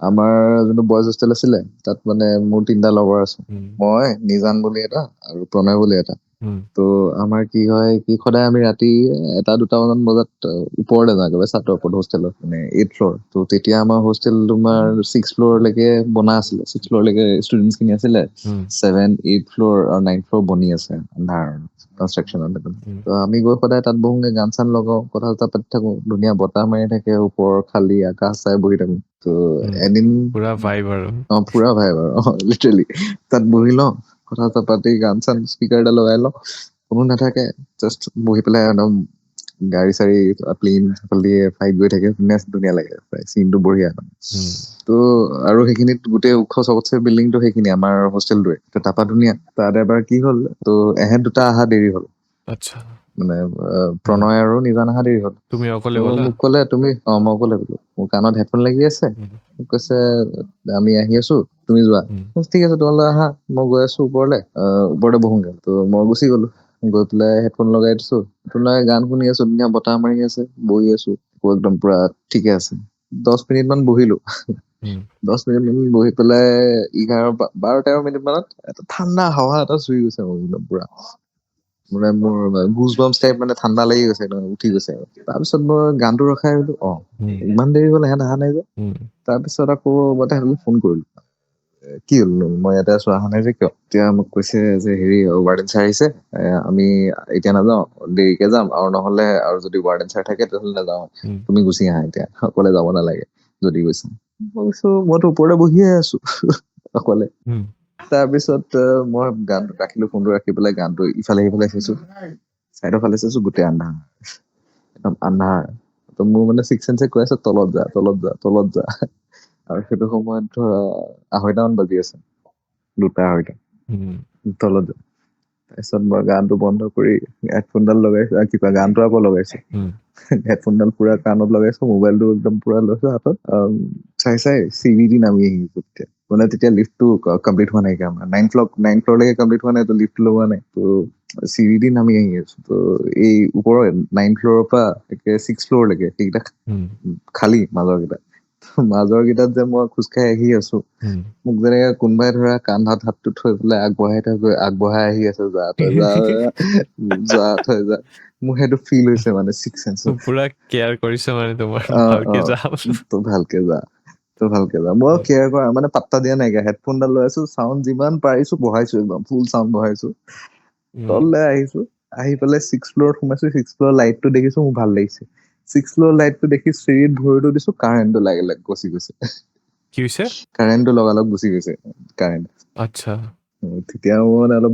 আমাৰ যোনটো boys hostel আছিলে তাত মানে মোৰ 3টা লগৰ আছে, মই নিজান বুলি এটা আৰু প্ৰণয় বুলি এটা। তো আমাৰ কি হয় কি সদায় আমি ৰাতি 1-2টা মান বজাত ওপৰলৈ যাওঁ, একেবাৰে ছাতৰ ওপৰত হোষ্টেলত, মানে 8th ফ্ল'ৰ। তো তেতিয়া আমাৰ হোষ্টেল তোমাৰ 6th ফ্ল'ৰলৈকে বনা আছিলে, 6th ফ্ল'ৰলৈকে ষ্টুডেণ্টছ খিনি আছিলে। 7, 8th ফ্ল'ৰ আৰু 9th ফ্ল'ৰ বনি আছে আন্ধাৰ কনষ্ট্ৰাকশ্যনত। তো আমি গৈ সদায় তাত বহোগে, গান চান লগাও, কথা চথা পাতি থাকো, ধুনীয়া বতাহ মাৰি থাকে, ওপৰৰ খালী আকাশ চাই বহি থাকো। তো এদিন পুৰা ভাইব আৰু পুৰা ভাই বাৰু লিটাৰেলি তাত বহি লওঁ, কথা চথা পাতি গান চান স্পীকাৰ এটা লগাই লওঁ, কোনো নাথাকে, জাষ্ট বহি পেলাই একদম গাড়ী চাড়ী প্লেইন ফালি ফ্লাইট গৈ থাকে, ধুনীয়া লাগে, চিনটো বঢ়িয়া। তো আৰু সেইখিনিত গোটেই ওখ চবতছে বিল্ডিংটো সেইখিনি আমাৰ হোষ্টেলটোৱে, তো তাৰপা ধুনীয়া। তাত এবাৰ কি হ'ল, তো এহেঁত দুটা অহা দেৰি হ'ল, আচ্ছা মানে প্ৰণয় আৰু নিজান অহা দেৰি হ'ল। তুমি অকলে তো গ'লা মোক ক'লে তুমি মই অকলে গ'লো, মোৰ কাণত হেডফোন লাগি আছে, মোক কৈছে আমি আহি আছো তুমি যোৱা। ঠিক আছে তোমালোকে আহা, মই গৈ আছো ওপৰলে, ওপৰতে বহোংগে। তো মই গুচি গলো, গৈ পেলাই হেডফোন লগাই দিছো, গান শুনি আছো, ধুনীয়া বতাহ মাৰি আছে, বহি আছো, একদম পুৰা ঠিকে আছে। 10 মিনিট মান বহিলো 10 মিনিট মান বহি পেলাই 12-13 মিনিট মানত এটা ঠাণ্ডা হাৱা এটা চুই গৈছে মোক, একদম পুৰা মানে মোৰ গুজ বাম্পছ টাইপ, মানে ঠাণ্ডা লাগি গৈছে, একদম উঠি গৈছে। তাৰপিছত মই গানটো ৰখাই আহিলো, ইমান দেৰি হ'ল এহেঁত অহা নাই যে। তাৰপিছত আকৌ মই তাহাঁতলৈ ফোন কৰিলো, কি হ'ল মই ইয়াতে আছো অহা নাই যে কিয়? এতিয়া মোক কৈছে যে হেৰি ৱাৰ্ডেন ছাৰ আহিছে, আমি এতিয়া নাযাওঁ, দেৰিকে যাম, আৰু নহলে আৰু যদি ৱাৰ্ডেন ছাৰ থাকে তেতিয়াহ'লে নাযাওঁ, তুমি গুচি আহা, এতিয়া অকলে যাব নালাগে যদি গৈছা। মই কৈছো মইতো ওপৰতে বহিয়ে আছো অকলে। তাৰপিছত মই গানটো ৰাখিলো, ফোনটো ৰাখি পেলাই গানটো ইফালে সিফালে চাইছো, চাইডৰ ফালে চাইছো, গোটেই আন্ধাৰ, একদম আন্ধাৰ। তো মোৰ মানে ছিক্স চেন্সে কৈ আছে তলত যা তলত যা তলত যা, আৰু সেইটো সময়ত ধৰা 2:30মান বাজি আছে, 2-2:30 তলত যা। তাৰপিছত মই গানটো বন্ধ কৰি হেডফোনডাল লগাইছো, কিবা গানটো আকৌ লগাইছো, হেডফোনডাল পুৰা কাণত লগাইছো, মোবাইলটো একদম পুৰা লৈছো হাতত, চাই CVD নামি আহিছো তেতিয়া। মানে তেতিয়া লিফ্টটো কমপ্লিট হোৱা নাই, আমাৰ 9th ফ্ল'ৰলৈকে কমপ্লিট হোৱা নাই, তো লিফ্ট লগোৱা নাই। তো CVD নামি আহি আছো, তো এই ওপৰৰ 9th ফ্ল'ৰৰ পৰা 6th ফ্ল'ৰলৈকে সেইকেইটা খালী, মাজৰ কেইটাত যে মই খোজকাঢ়ি আহি আছো, মোক যেনেকে কোনোবাই ধৰা কান্ধত হাতটো থৈ পেলাই আগবঢ়াই আহি আছে, যা তই যা যা তই যা, মোৰ সেইটো ফিল হৈছে মানে ছিক্স চেন্সত। পুৰা কেয়াৰ কৰিছে মানে তোমাৰ, ভালকে যা তো ভালকে যা, মই কেয়াৰ কৰা মানে পাত্তা দিয়া নাইকিয়া, হেডফোনডাল লৈ আছো, চাউণ্ড যিমান পাৰিছো বঢ়াইছো, একদম ফুল চাউণ্ড বঢ়াইছো, তললৈ আহিছো, আহি পেলাই 6th ফ্ল'ৰত সোমাইছো, 6th ফ্ল'ৰৰ লাইটটো দেখিছো, মোৰ ভাল লাগিছে। 6th ফ্ল'ৰৰ লাইটটো দেখি চিৰিত ভৰিটো দিছো, কাৰেণ্টটো লাগিলে গুচি গৈছে। কি হৈছে? কাৰেণ্টটো লগালগ গুচি গৈছে, কাৰেণ্ট। আচ্ছা। তেতিয়া মই মানে অলপ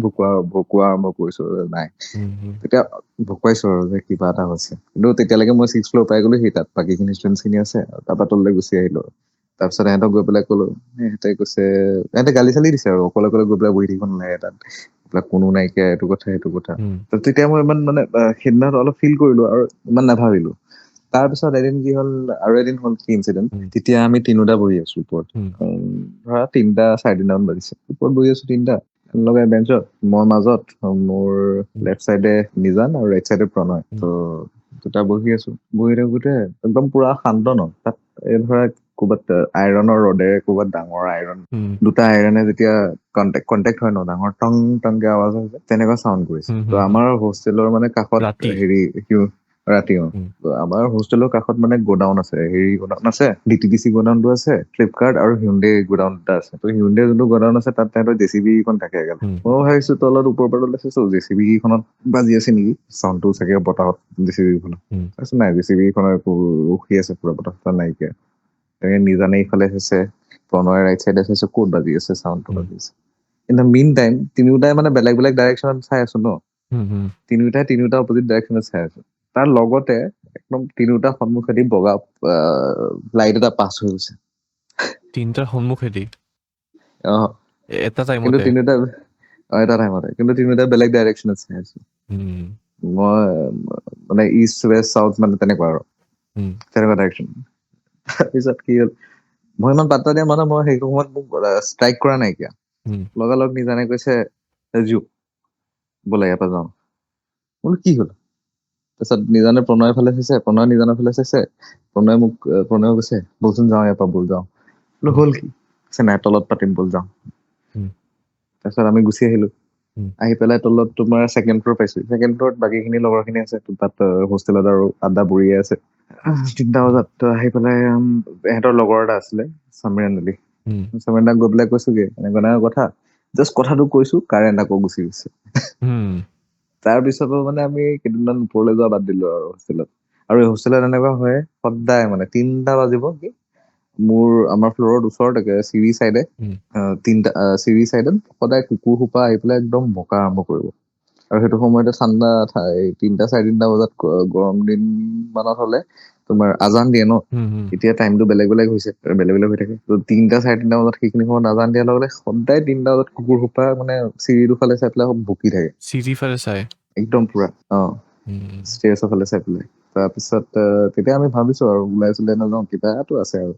ভকুৱা আৰম্ভ কৰিছো, নাই তেতিয়া ভকুৱাইছো আৰু যে কিবা এটা হৈছে, কিন্তু তেতিয়ালৈকে মই 6th ফ্ল'ৰ পাই গলো, সেই তাত বাকীখিনি ষ্টুডেণ্টছ খিনি আছে, তাৰপৰা তললৈ গুচি আহিলো। তাৰপিছত এহঁতক গৈ পেলাই কলো, এহঁতে কৈছে, এহঁতে গালি চালি দিছে আৰু, অকলে গৈ পেলাই বহি থাকিব নালাগে তাত, কোনো নাইকিয়া, এইটো কথা সেইটো কথা। তেতিয়া মই ইমান মানে সেইদিনা অলপ ফিল কৰিলো আৰু ইমান নাভাবিলো। তাৰপিছত এদিন কি হ'ল, আৰু এদিন হ'ল কি ইনচিডেণ্ট, তেতিয়া আমি তিনিওটা বহি আছো ওপৰত, ধৰা 3-3:30মান বাজিছে, ওপৰত বহি আছো তিনিটা লগাই বেঞ্চত, মই মাজত, মোৰ লেফ্ট চাইডে নিজান আৰু ৰাইট চাইডে প্ৰণয়। তো দুটা বহি আছো, বহি থাকোতে একদম পুৰা শান্ত ন, তাত এই ধৰা ক'ৰবাত আইৰণৰ ৰডেৰে ক'ৰবাত ডাঙৰ আইৰণ, দুটা আইৰনে যেতিয়া কণ্টেক্ট হয় ন, ডাঙৰ টং টংকে আৱাজ হয়, তেনেকুৱা চাউণ্ড কৰিছে। তো আমাৰ হোষ্টেলৰ মানে কাষত ৰাতি হেৰি ৰাতি, আমাৰ হোষ্টেলৰ কাষত মানে গোডাউন আছে, গোডাউন আছে, DTDC গোডাউনটো আছে, ফ্লিপকাৰ্ট আৰু হিউণ্ডে গোডাউন এটা আছে। তো হিউণ্ডে যোনটো গোডাউন আছে তাত তাহাঁতৰ JCB খন থাকে। মই ভাবিছো তলত ওপৰৰ পৰা চাইছো JCB খনত বাজি আছে নেকি, চাউণ্ডটো চাগে বতাহত JCB খনত। তাৰপিছত নাই, JCB খনৰ একো ৰখি আছে, পুৰা বতাহ নাইকিয়া। তেনেকে নিজানে ইফালে চাইছে, প্ৰণয় ৰাইট চাইডে চাইছে, ক'ত বাজি আছে চাউণ্ডটো বাজি আছে। ইন দ্য মিন টাইম তিনিওটাই মানে বেলেগ বেলেগ ডাইৰেকশ্যনত চাই আছো ন, তিনিওটা অপজিট ডাইৰেকশ্যনত চাই আছো। তাৰ লগতে একদম তিনিওটা সন্মুখেদি বগা লাইট এটা পাছ হৈ গৈছে, তিনিটাৰ সন্মুখেদি এটা কিন্তু টাইমতে। তিনিওটা এটা টাইমতে, কিন্তু তিনিওটা বেলেগ ডাইৰেকশ্যনত চাই আছো। মই মানে ইষ্ট ৱেষ্ট চাউথ মানে তেনেকুৱা আৰু, তেনেকুৱা ডাইৰেকশ্যন। তাৰপিছত কি হ'ল, মই ইমান পাত্তা দিয়া মানে মই সেই সময়ত মোক ষ্ট্ৰাইক কৰা নাইকিয়া, লগালগ নিজানে কৈছে জু বোলে ইয়াৰ পৰা যাওঁ। বোলো কি হ'ল? তাৰপিছত নিজানে প্ৰণয়ৰ ফালে চাইছে, প্ৰণয় নিজানৰ ফালে চাইছে, প্ৰণয়ে কৈছে বলচোন যাওঁ ইয়াৰ পৰা, বল যাওঁ। হ'ল কি নাই তলত পাতিম ব'ল যাওঁ। তাৰপিছত আমি গুচি আহিলো। আহি পেলাই তলত তোমাৰ ছেকেণ্ড ফ্ল'ৰ পাইছো। ছেকেণ্ড ফ্ল'ৰত বাকীখিনি লগৰখিনি আছে, তাত হোষ্টেলত আৰু আড্ডা বৰিয়ে আছে। 3টা বজাত আহি পেলাই ইহঁতৰ লগৰ এটা আছিলে চামিৰান আলি। চামিৰান গৈ পেলাই কৈছোগে এনেকুৱা কথা, জাষ্ট কথাটো কৈছো কাৰেণ্ট আকৌ গুচি গৈছে। তাৰ পিছতো মানে আমি কেইদিনমান ওপৰলৈ যোৱা বাদ দিলো আৰু হোষ্টেলত। আৰু এই হোষ্টেলত এনেকুৱা হয় সদায় মানে 3টা বাজিব কি আমাৰ ফ্ল'ৰৰ ওচৰত চিৰি চাইডে 3টা চিৰি চাইডত সদায় কুকুৰ সোপা আহি পেলাই একদম ভকা আৰম্ভ কৰিব। আৰু সেইটো সময়তে ঠাণ্ডা 3টা 3:30 বজাত গৰম দিন মানত হলে তোমাৰ আজান দিয়ে ন, এতিয়া টাইমটো বেলেগ বেলেগ হৈছে, বেলেগ বেলেগ হৈ থাকে। ত 3টা 3:30 বজাত সেইখিনি সময়ত আজান দিয়াৰ লগে লগে সদায় 3টা বজাত কুকুৰ সোপা মানে চিৰিটোৰ ফালে চাই পেলাই ভুকি থাকে। চিৰি ফালে চাই একদম পুৰা ষ্টেয়াৰ্ছৰ ফালে চাই পেলাই। তাৰপিছত তেতিয়া আমি ভাবিছো আৰু ওলাই নাযাওঁ কিবাটো আছে আৰু